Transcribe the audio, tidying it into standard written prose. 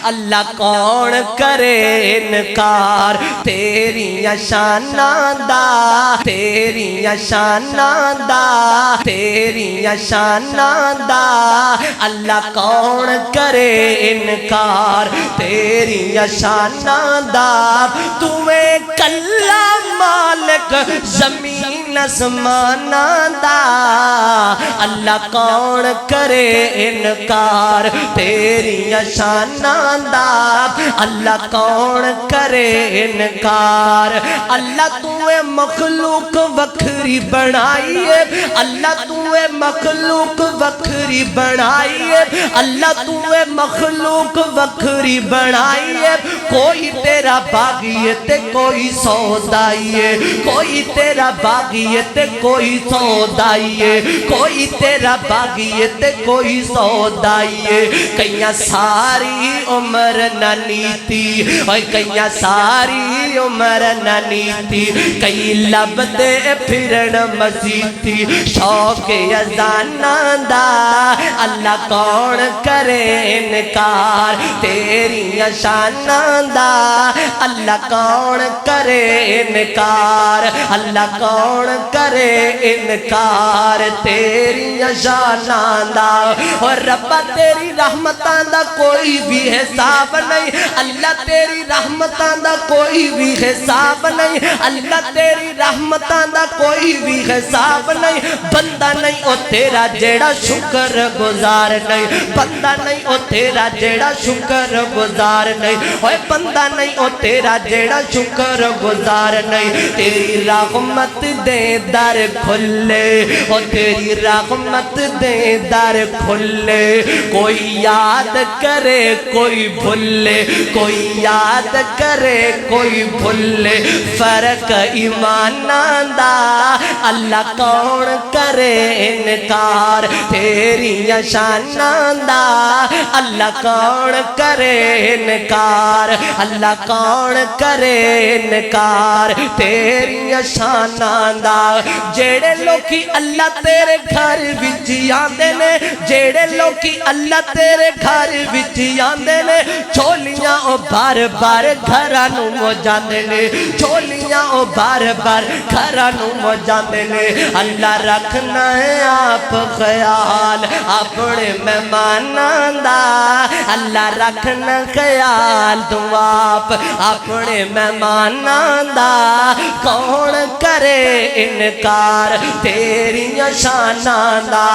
اللہ کون کرے انکار تیری شاناں دا، تیری شاناں دا، تیری شاناں دا۔ اللہ کون کرے انکار تیری شاناں دا۔ تو کلا مالک زمین آسماناں دا۔ اللہ کون کرے انکار تیری شاناں دا۔ اللہ کون کرے انکار۔ اللہ تو مخلوق وکھری بنائی ہے، اللہ تو مخلوق وکھری بنائی ہے، اللہ تو مخلوق وکھری بنائی ہے۔ کوئی تیرا باغی ہے تے کوئی سودائی ہے، کوئی تیرا باغی ہے تے کوئی سودائی ہے، کوئی تیرا باغی ہے تے کوئی سودائی ہے۔ کئیاں ساری عمر نہ نیتی، اور کئیاں ساری عمر نہ نیتی، کئی لب دے پھرن مزیدی شوق اذاناں دا۔ اللہ کون کرے انکار تیری شاناں دا۔ اللہ کون کرے انکار، اللہ کون کرے انکار تیری شاناں دا۔ اور ربا تیری رحمتاں دا کوئی بھی حساب نہیں، اللہ تیری رحمتاں دا کوئی بھی حساب نہیں، اللہ تیری رحمتاں دا کوئی بھی حساب نہیں۔ بندہ نہیں او تیرا جیڑا شکر گزار نہیں، بندہ نہیں او تیرا جیڑا شکر گزار نہیں، اوے بندہ نہیں او تیرا جیڑا شکر گزار نہیں۔ تیری رحمت دے در کھلے، او تیری رحمت دے در کھلے۔ کوئی یاد کرے کوئی بھولے، کوئی یاد کرے کوئی بھولے، فرق ایماناں دا۔ اللہ کون کرے انکار تیری شاناں دا۔ اللہ کون کرے انکار، اللہ کون کرے انکار تیری شاناں دا۔ جیڑے لوکی اللہ تیرے گھر وچ آندے نے، جیڑے لوکی اللہ تیرے گھر وچ آندے نے، چھولیاں او بار بار گھراں نوں مو جاندے نے، چھولیاں او بار بار گھراں نوں مو جاندے نے۔ اللہ رکھنا ہے آپ خیال اپنے مہماناں دا۔ اللہ رکھنا خیال تو آپ اپنے مہماناں دا۔ کون کرے انکار تیری شاناں دا۔